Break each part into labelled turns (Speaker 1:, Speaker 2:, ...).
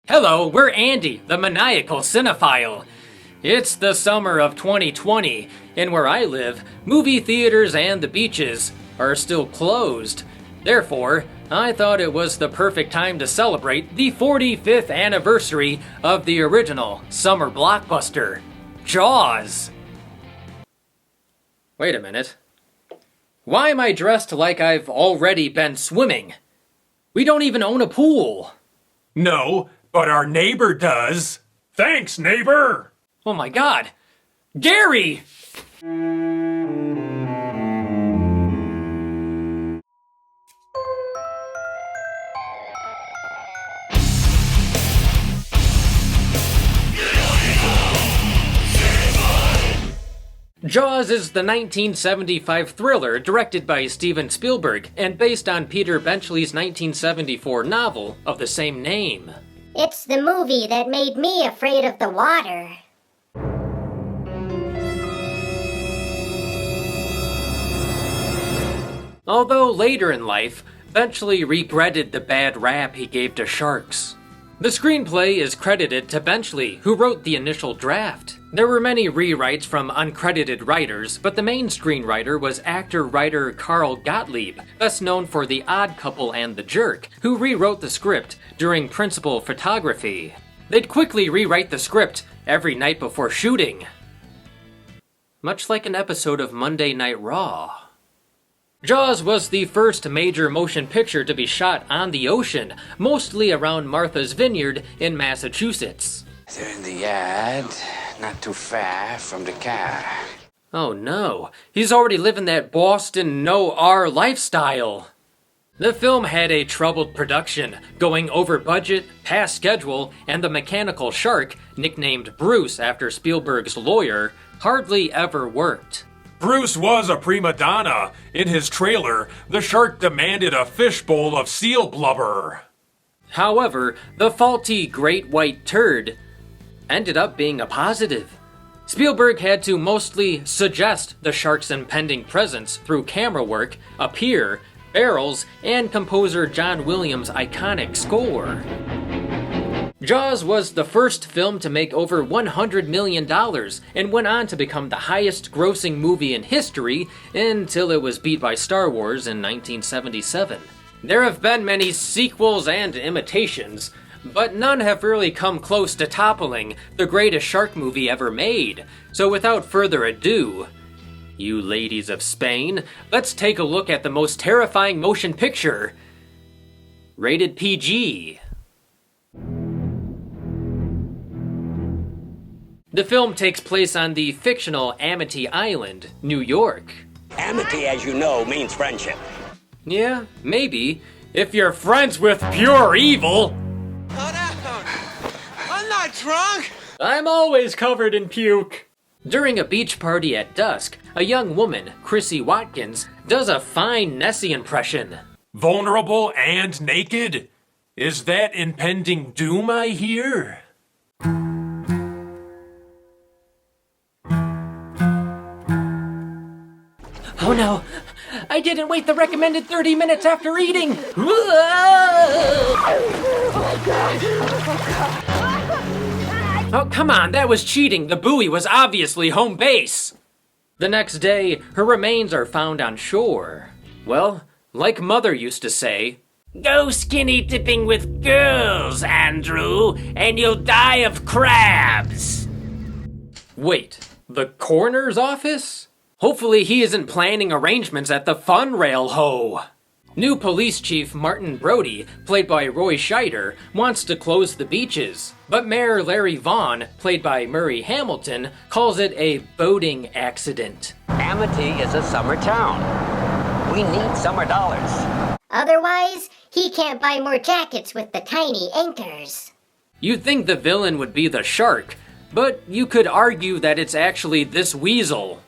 Speaker 1: Hello, we're Andy, the Maniacal Cinephile. It's the summer of 2020, and where I live, movie theaters and the beaches are still closed. Therefore, I thought it was the perfect time to celebrate the 45th anniversary of the original summer blockbuster, Jaws. Wait a minute. Why am I dressed like I've already been swimming? We don't even own a pool.
Speaker 2: No, but our neighbor does. Thanks, neighbor!
Speaker 1: Oh my god! Gary! Jaws is the 1975 thriller directed by Steven Spielberg and based on Peter Benchley's 1974 novel of the same name.
Speaker 3: It's the movie that made me afraid of the water.
Speaker 1: Although later in life, Benchley regretted the bad rap he gave to sharks. The screenplay is credited to Benchley, who wrote the initial draft. There were many rewrites from uncredited writers, but the main screenwriter was actor-writer Carl Gottlieb, best known for The Odd Couple and The Jerk, who rewrote the script during principal photography. They'd quickly rewrite the script every night before shooting. Much like an episode of Monday Night Raw. Jaws was the first major motion picture to be shot on the ocean, mostly around Martha's Vineyard in Massachusetts.
Speaker 4: They're in the yard, not too far from the car.
Speaker 1: Oh no, he's already living that Boston no-R lifestyle. The film had a troubled production, going over budget, past schedule, and the mechanical shark, nicknamed Bruce after Spielberg's lawyer, hardly ever worked.
Speaker 2: Bruce was a prima donna. In his trailer, the shark demanded a fishbowl of seal blubber.
Speaker 1: However, the faulty great white turd ended up being a positive. Spielberg had to mostly suggest the shark's impending presence through camera work, a pier, barrels, and composer John Williams' iconic score. Jaws was the first film to make over $100 million and went on to become the highest grossing movie in history until it was beat by Star Wars in 1977. There have been many sequels and imitations, but none have really come close to toppling the greatest shark movie ever made. So without further ado, you ladies of Spain, let's take a look at the most terrifying motion picture, rated PG. The film takes place on the fictional Amity Island, New York.
Speaker 5: Amity, as you know, means friendship.
Speaker 1: Yeah, maybe, if you're friends with pure evil.
Speaker 6: Hold on. I'm not drunk.
Speaker 1: I'm always covered in puke. During a beach party at dusk, a young woman, Chrissy Watkins, does a fine Nessie impression.
Speaker 2: Vulnerable and naked? Is that impending doom I hear?
Speaker 1: Oh no, I didn't wait the recommended 30 minutes after eating. Oh, come on, that was cheating. The buoy was obviously home base. The next day, her remains are found on shore. Well, like Mother used to say, "Go skinny dipping with girls, Andrew, and you'll die of crabs." Wait, the coroner's office? Hopefully he isn't planning arrangements at the fun rail ho. New police chief Martin Brody, played by Roy Scheider, wants to close the beaches, but Mayor Larry Vaughn, played by Murray Hamilton, calls it a boating accident.
Speaker 5: Amity is a summer town. We need summer dollars.
Speaker 3: Otherwise, he can't buy more jackets with the tiny anchors.
Speaker 1: You'd think the villain would be the shark, but you could argue that it's actually this weasel.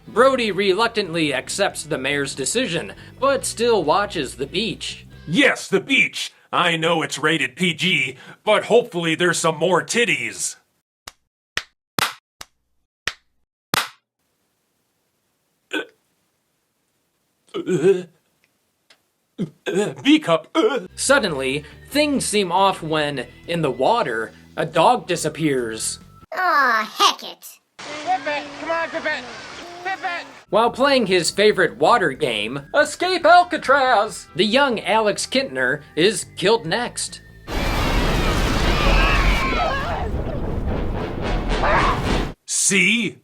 Speaker 1: Brody reluctantly accepts the mayor's decision, but still watches the beach.
Speaker 2: Yes, the beach. I know it's rated PG, but hopefully there's some more titties. B cup.
Speaker 1: Suddenly, things seem off when, in the water, a dog disappears.
Speaker 3: Aw, heck it.
Speaker 6: Pippin! Come on, Pippin! Pippin!
Speaker 1: While playing his favorite water game, Escape Alcatraz, the young Alex Kintner is killed next.
Speaker 2: See?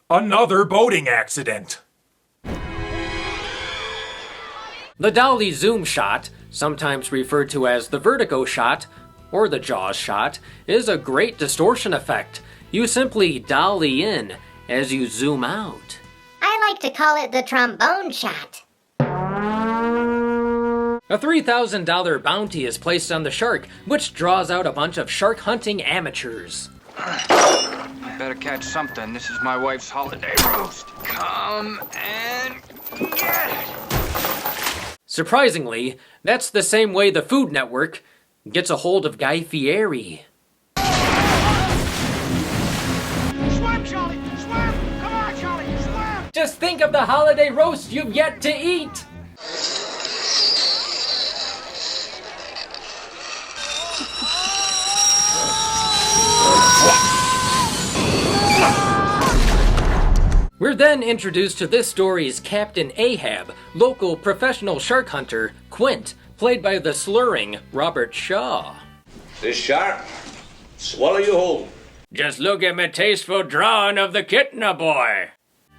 Speaker 2: Another boating accident.
Speaker 1: The dolly zoom shot, sometimes referred to as the vertigo shot or the Jaws shot, is a great distortion effect. You simply dolly in as you zoom out.
Speaker 3: I like to call it the trombone shot.
Speaker 1: A $3,000 bounty is placed on the shark, which draws out a bunch of shark hunting amateurs.
Speaker 7: I better catch something. This is my wife's holiday roast. Come and get it.
Speaker 1: Surprisingly, that's the same way the Food Network gets a hold of Guy Fieri.
Speaker 6: Swim, Charlie! Swim! Come on, Charlie! Swim!
Speaker 1: Just think of the holiday roast you've yet to eat! We're then introduced to this story's Captain Ahab, local professional shark hunter, Quint, played by the slurring Robert Shaw.
Speaker 8: This shark, swallow you whole.
Speaker 1: Just look at my tasteful drawing of the Kittner boy.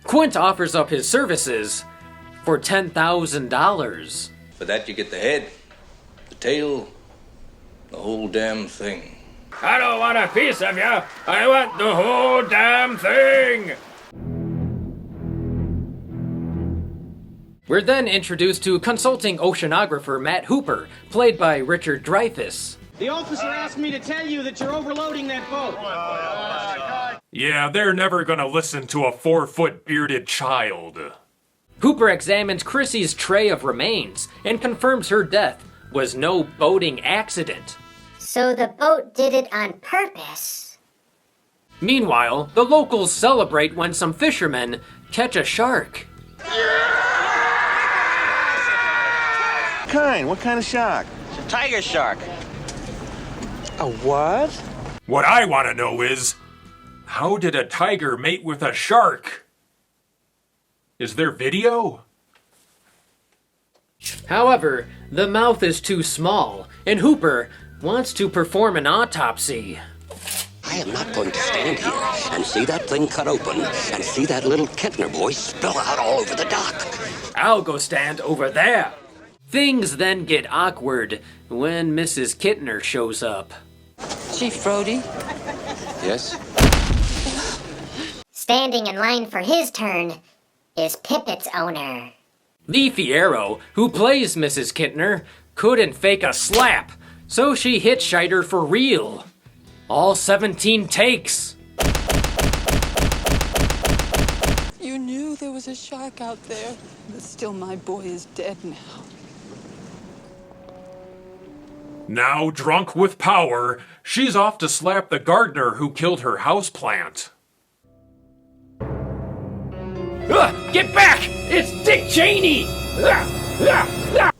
Speaker 1: Quint offers up his services for $10,000.
Speaker 8: For that you get the head, the tail, the whole damn thing.
Speaker 1: I don't want a piece of you. I want the whole damn thing. We're then introduced to consulting oceanographer Matt Hooper, played by Richard Dreyfuss.
Speaker 9: The officer asked me to tell you that you're overloading that boat.
Speaker 2: Yeah, they're never gonna listen to a 4-foot bearded child.
Speaker 1: Hooper examines Chrissy's tray of remains and confirms her death was no boating accident.
Speaker 3: So the boat did it on purpose.
Speaker 1: Meanwhile, the locals celebrate when some fishermen catch a shark.
Speaker 10: What kind of shark?
Speaker 5: It's a tiger shark. A what?
Speaker 2: What I want to know is, how did a tiger mate with a shark? Is there video?
Speaker 1: However, the mouth is too small, and Hooper wants to perform an autopsy.
Speaker 5: I am not going to stand here and see that thing cut open and see that little Kittner boy spill out all over the dock.
Speaker 1: I'll go stand over there. Things then get awkward when Mrs. Kittner shows up.
Speaker 11: Chief Brody?
Speaker 4: Yes?
Speaker 3: Standing in line for his turn is Pippett's owner.
Speaker 1: Lee Fierro, who plays Mrs. Kittner, couldn't fake a slap, so she hit Schneider for real. All 17 takes.
Speaker 11: You knew there was a shark out there, but still my boy is dead now.
Speaker 2: Now drunk with power, she's off to slap the gardener who killed her houseplant.
Speaker 1: Get back! It's Dick Cheney!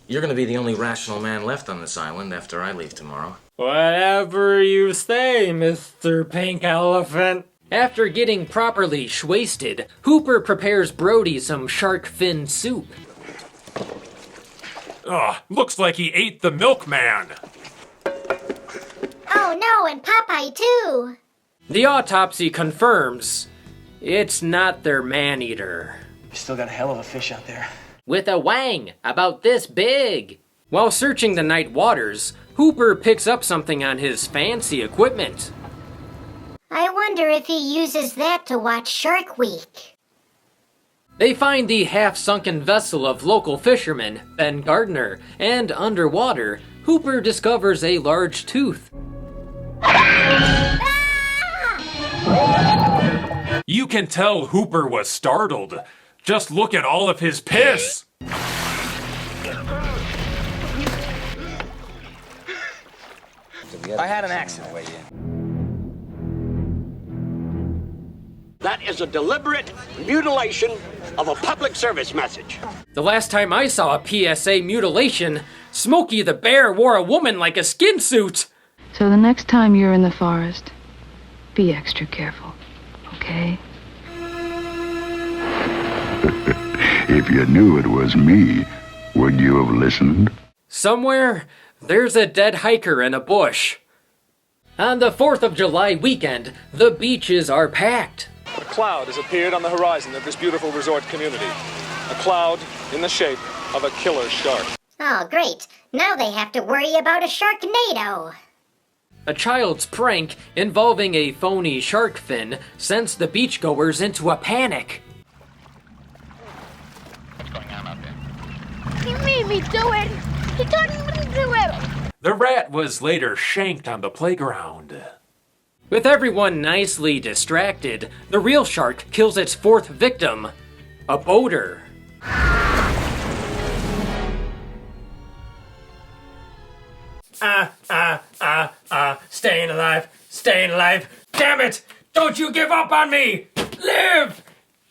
Speaker 12: You're gonna be the only rational man left on this island after I leave tomorrow.
Speaker 1: Whatever you say, Mr. Pink Elephant. After getting properly shwasted, Hooper prepares Brody some shark fin soup.
Speaker 2: Ugh, looks like he ate the milkman.
Speaker 3: Oh no, and Popeye too!
Speaker 1: The autopsy confirms it's not their man-eater.
Speaker 9: You still got a hell of a fish out there.
Speaker 1: With a wang about this big. While searching the night waters, Hooper picks up something on his fancy equipment.
Speaker 3: I wonder if he uses that to watch Shark Week.
Speaker 1: They find the half-sunken vessel of local fisherman, Ben Gardner, and underwater, Hooper discovers a large tooth.
Speaker 2: You can tell Hooper was startled. Just look at all of his piss.
Speaker 5: I had an accident. That is a deliberate mutilation of a public service message.
Speaker 1: The last time I saw a PSA mutilation, Smokey the Bear wore a woman like a skin suit.
Speaker 11: So the next time you're in the forest, be extra careful, okay?
Speaker 10: If you knew it was me, would you have listened?
Speaker 1: Somewhere, there's a dead hiker in a bush. On the 4th of July weekend, the beaches are packed.
Speaker 13: A cloud has appeared on the horizon of this beautiful resort community. A cloud in the shape of a killer shark.
Speaker 3: Oh, great. Now they have to worry about a sharknado.
Speaker 1: A child's prank involving a phony shark fin sends the beachgoers into a panic.
Speaker 14: He made me do it! He told me to do it!
Speaker 2: The rat was later shanked on the playground.
Speaker 1: With everyone nicely distracted, the real shark kills its 4th victim, a boater. Staying alive. Damn it! Don't you give up on me! Live!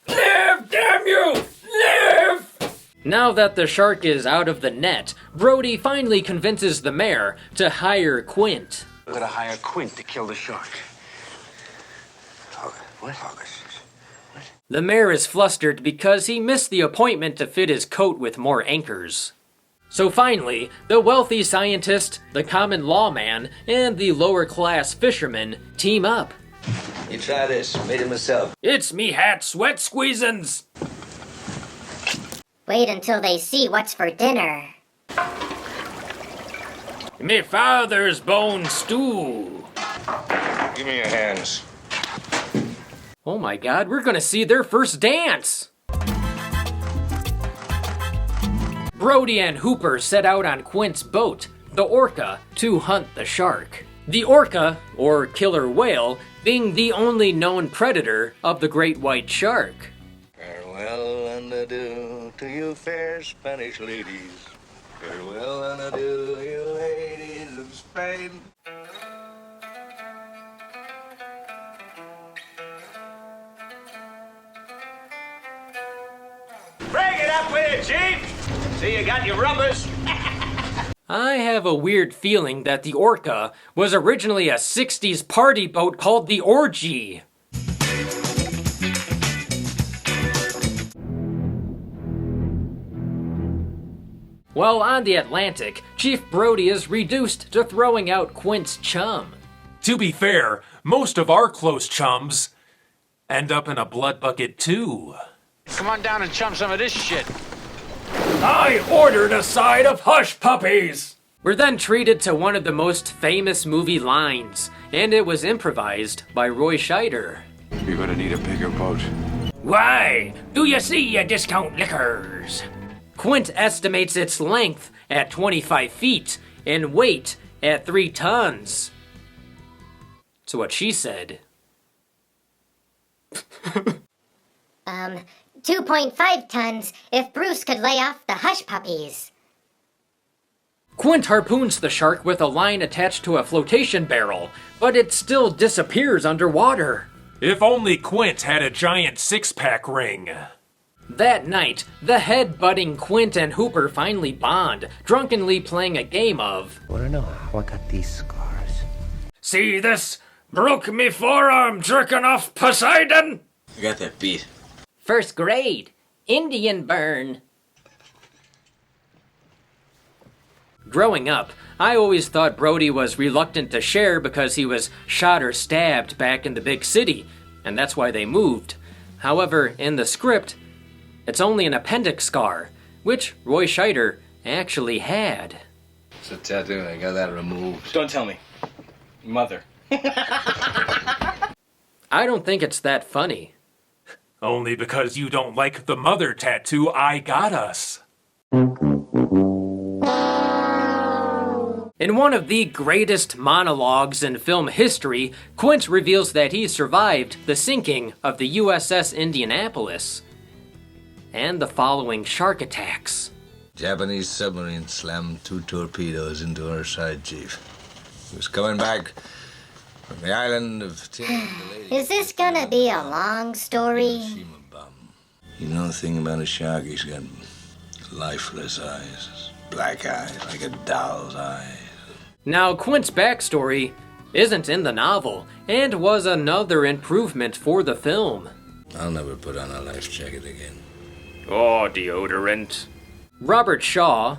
Speaker 1: Damn you! Live! Now that the shark is out of the net, Brody finally convinces the mayor to hire Quint.
Speaker 4: I'm gonna hire Quint to kill the shark. What?
Speaker 1: The mayor is flustered because he missed the appointment to fit his coat with more anchors. So finally, the wealthy scientist, the common lawman, and the lower-class fisherman team up.
Speaker 8: You try this. Made it myself.
Speaker 1: It's me hat sweat squeezins!
Speaker 3: Wait until they see what's for dinner.
Speaker 1: Me father's bone stew.
Speaker 8: Give me your hands.
Speaker 1: Oh my god, we're gonna see their first dance! Brody and Hooper set out on Quint's boat, the Orca, to hunt the shark. The Orca, or killer whale, being the only known predator of the great white shark.
Speaker 8: Farewell and adieu to you fair Spanish ladies. Farewell and adieu, you ladies of Spain.
Speaker 6: Bring it up with you, Chief! See, you got your rubbers.
Speaker 1: I have a weird feeling that the Orca was originally a 60s party boat called the Orgy. While on the Atlantic, Chief Brody is reduced to throwing out Quint's chum.
Speaker 2: To be fair, most of our close chums end up in a blood bucket too.
Speaker 7: Come on down and chum some of this shit.
Speaker 1: I ordered a side of hush puppies! We're then treated to one of the most famous movie lines, and it was improvised by Roy Scheider.
Speaker 4: You're gonna need a bigger boat.
Speaker 1: Why? Do you see your discount liquors? Quint estimates its length at 25 feet and weight at 3 tons. That's what she said.
Speaker 3: 2.5 tons if Bruce could lay off the hush puppies.
Speaker 1: Quint harpoons the shark with a line attached to a flotation barrel, but it still disappears underwater.
Speaker 2: If only Quint had a giant six-pack ring.
Speaker 1: That night, the head-butting Quint and Hooper finally bond, drunkenly playing a game of...
Speaker 15: Wanna know how I got these scars?
Speaker 1: See this? Broke me forearm jerking off Poseidon!
Speaker 12: I got that beat.
Speaker 1: First grade. Indian burn. Growing up, I always thought Brody was reluctant to share because he was shot or stabbed back in the big city, and that's why they moved. However, in the script, it's only an appendix scar, which Roy Scheider actually had.
Speaker 8: It's a tattoo. I got that removed.
Speaker 9: Don't tell me. Mother.
Speaker 1: I don't think it's that funny.
Speaker 2: Only because you don't like the mother tattoo I got us.
Speaker 1: In one of the greatest monologues in film history, Quint reveals that he survived the sinking of the USS Indianapolis and the following shark attacks.
Speaker 8: Japanese submarine slammed 2 torpedoes into our side, Chief. He was coming back from the island of
Speaker 3: Is this gonna be a long story?
Speaker 8: You know the thing about a shark? He's got lifeless eyes. Black eyes, like a doll's eyes.
Speaker 1: Now, Quint's backstory isn't in the novel, and was another improvement for the film.
Speaker 8: I'll never put on a life jacket again.
Speaker 1: Oh, deodorant. Robert Shaw,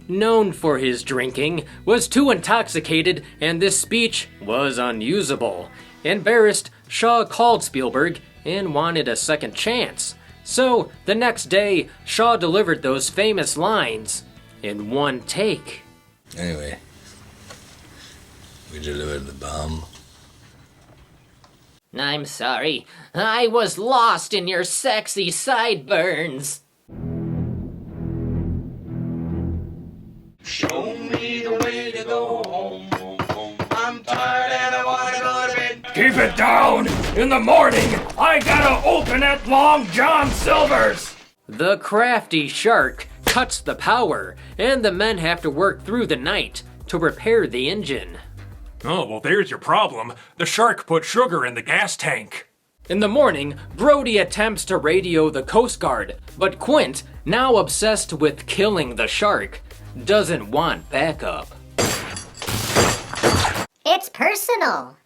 Speaker 1: known for his drinking, was too intoxicated, and this speech was unusable. Embarrassed, Shaw called Spielberg and wanted a second chance. So, the next day, Shaw delivered those famous lines in one take.
Speaker 8: Anyway, we delivered the bomb.
Speaker 1: I'm sorry. I was lost in your sexy sideburns.
Speaker 6: Show me the way to go home. I'm tired and I wanna go to bed.
Speaker 2: Keep it down! In the morning, I gotta open at Long John Silver's!
Speaker 1: The crafty shark cuts the power, and the men have to work through the night to repair the engine.
Speaker 2: Oh, well, there's your problem. The shark put sugar in the gas tank.
Speaker 1: In the morning, Brody attempts to radio the Coast Guard, but Quint, now obsessed with killing the shark, doesn't want backup.
Speaker 3: It's personal.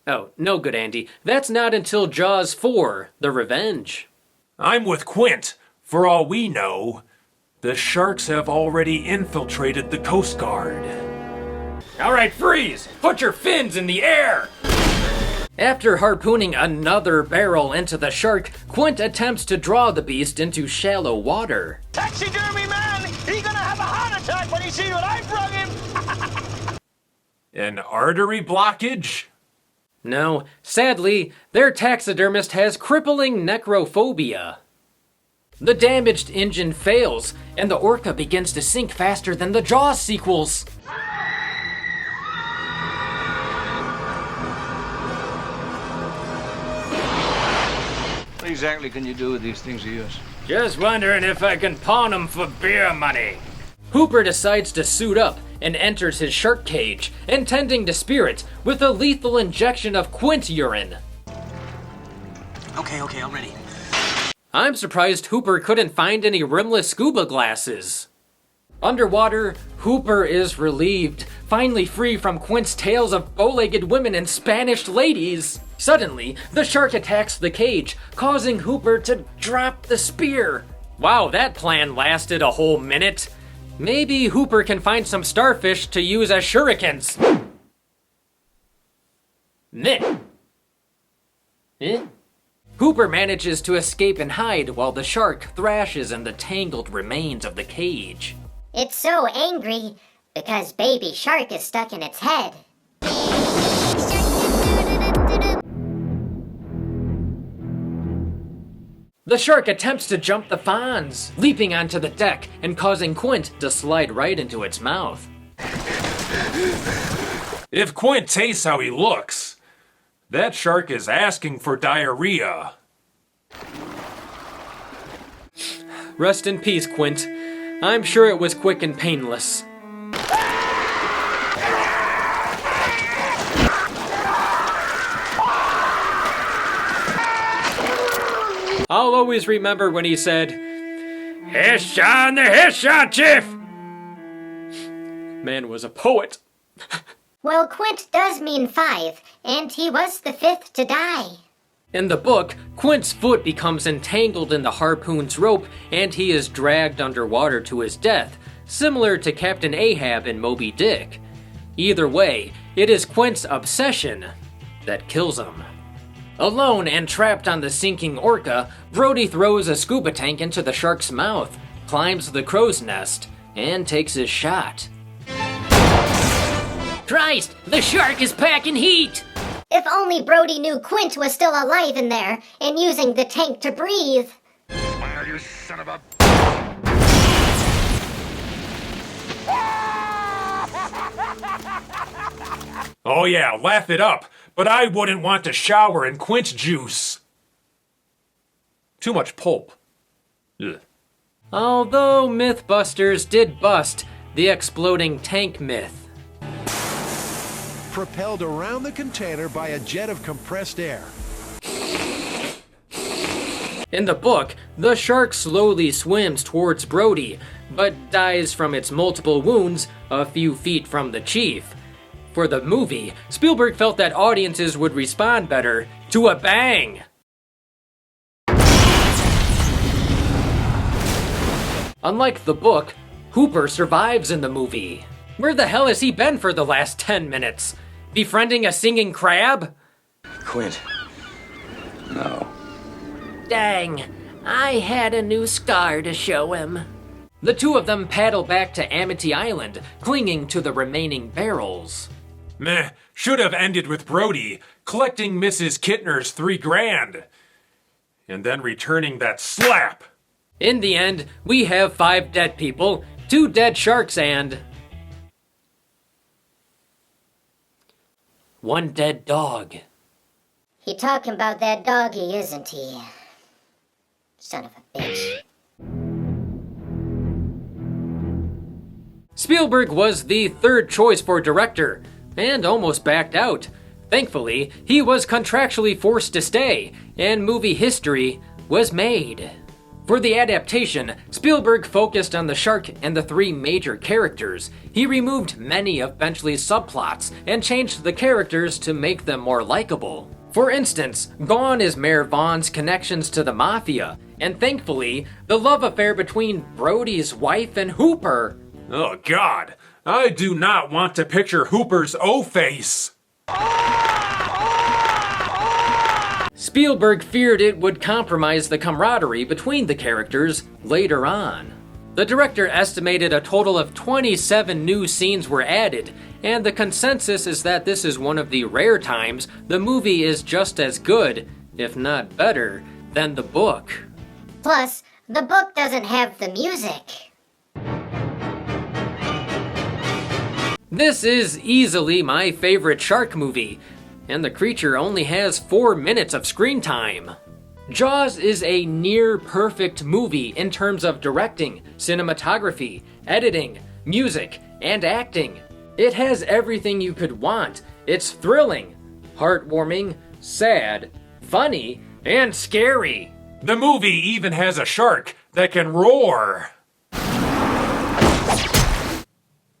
Speaker 1: Oh, no good, Andy. That's not until Jaws 4, The Revenge.
Speaker 2: I'm with Quint. For all we know, the sharks have already infiltrated the Coast Guard. All right, freeze! Put your fins in the air!
Speaker 1: After harpooning another barrel into the shark, Quint attempts to draw the beast into shallow water.
Speaker 6: Taxidermy man, he gonna have a heart attack when he see what I brought him.
Speaker 2: An artery blockage?
Speaker 1: No, sadly, their taxidermist has crippling necrophobia. The damaged engine fails, and the Orca begins to sink faster than the Jaws sequels.
Speaker 7: What exactly can you do with these things of yours?
Speaker 1: Just wondering if I can pawn them for beer money. Hooper decides to suit up and enters his shark cage, intending to spear it with a lethal injection of Quint urine.
Speaker 16: Okay, I'm ready.
Speaker 1: I'm surprised Hooper couldn't find any rimless scuba glasses. Underwater, Hooper is relieved, finally free from Quint's tales of bow-legged women and Spanish ladies. Suddenly, the shark attacks the cage, causing Hooper to drop the spear. Wow, that plan lasted a whole minute. Maybe Hooper can find some starfish to use as shurikens. Meh. Hooper manages to escape and hide while the shark thrashes in the tangled remains of the cage.
Speaker 3: It's so angry because baby shark is stuck in its head.
Speaker 1: The shark attempts to jump the fans, leaping onto the deck and causing Quint to slide right into its mouth.
Speaker 2: If Quint tastes how he looks, that shark is asking for diarrhea.
Speaker 1: Rest in peace, Quint. I'm sure it was quick and painless. I'll always remember when he said, "Hish on the hish on, Chief!" Man was a poet.
Speaker 3: Well, Quint does mean 5, and he was the 5th to die.
Speaker 1: In the book, Quint's foot becomes entangled in the harpoon's rope and he is dragged underwater to his death, similar to Captain Ahab in Moby Dick. Either way, it is Quint's obsession that kills him. Alone and trapped on the sinking Orca, Brody throws a scuba tank into the shark's mouth, climbs the crow's nest, and takes his shot. Christ, the shark is packing heat!
Speaker 3: If only Brody knew Quint was still alive in there and using the tank to breathe.
Speaker 6: Smile, you son of a...
Speaker 2: Oh yeah, laugh it up, but I wouldn't want to shower in Quint juice. Too much pulp. Ugh.
Speaker 1: Although Mythbusters did bust the exploding tank myth.
Speaker 17: Propelled around the container by a jet of compressed air.
Speaker 1: In the book, the shark slowly swims towards Brody, but dies from its multiple wounds a few feet from the chief. For the movie, Spielberg felt that audiences would respond better to a bang. Unlike the book, Hooper survives in the movie. Where the hell has he been for the last 10 minutes? Befriending a singing crab?
Speaker 4: Quint. No.
Speaker 1: Dang, I had a new scar to show him. The two of them paddle back to Amity Island, clinging to the remaining barrels.
Speaker 2: Meh, should have ended with Brody collecting Mrs. Kittner's $3,000 and then returning that slap.
Speaker 1: In the end, we have 5 dead people, 2 dead sharks, and 1 dead dog.
Speaker 3: He talking about that doggy, isn't he? Son of a bitch.
Speaker 1: Spielberg was the 3rd choice for director, and almost backed out. Thankfully, he was contractually forced to stay, and movie history was made. For the adaptation, Spielberg focused on the shark and the 3 major characters. He removed many of Benchley's subplots and changed the characters to make them more likable. For instance, gone is Mayor Vaughn's connections to the Mafia, and thankfully, the love affair between Brody's wife and Hooper.
Speaker 2: Oh God, I do not want to picture Hooper's O-face.
Speaker 1: Spielberg feared it would compromise the camaraderie between the characters later on. The director estimated a total of 27 new scenes were added, and the consensus is that this is one of the rare times the movie is just as good, if not better, than the book.
Speaker 3: Plus, the book doesn't have the music.
Speaker 1: This is easily my favorite shark movie, and the creature only has 4 minutes of screen time. Jaws is a near-perfect movie in terms of directing, cinematography, editing, music, and acting. It has everything you could want. It's thrilling, heartwarming, sad, funny, and scary.
Speaker 2: The movie even has a shark that can roar.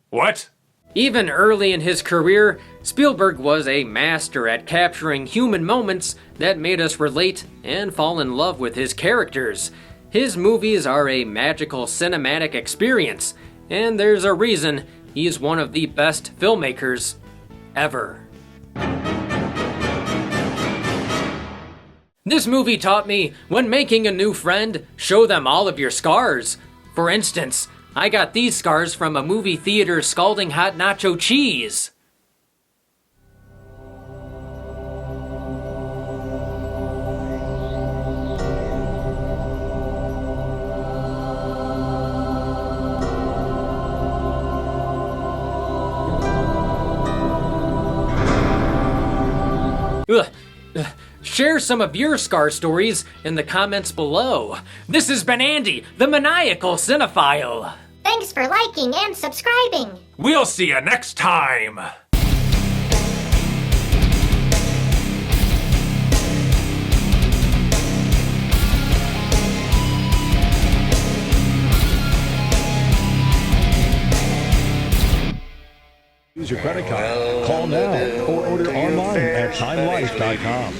Speaker 2: What?
Speaker 1: Even early in his career, Spielberg was a master at capturing human moments that made us relate and fall in love with his characters. His movies are a magical cinematic experience, and there's a reason he's one of the best filmmakers ever. This movie taught me, when making a new friend, show them all of your scars. For instance, I got these scars from a movie theater scalding hot nacho cheese. Share some of your scar stories in the comments below. This has been Andy, the Maniacal Cinephile.
Speaker 3: Thanks for liking and subscribing.
Speaker 2: We'll see you next time.
Speaker 17: Use your credit card. Call now or order online at timelife.com.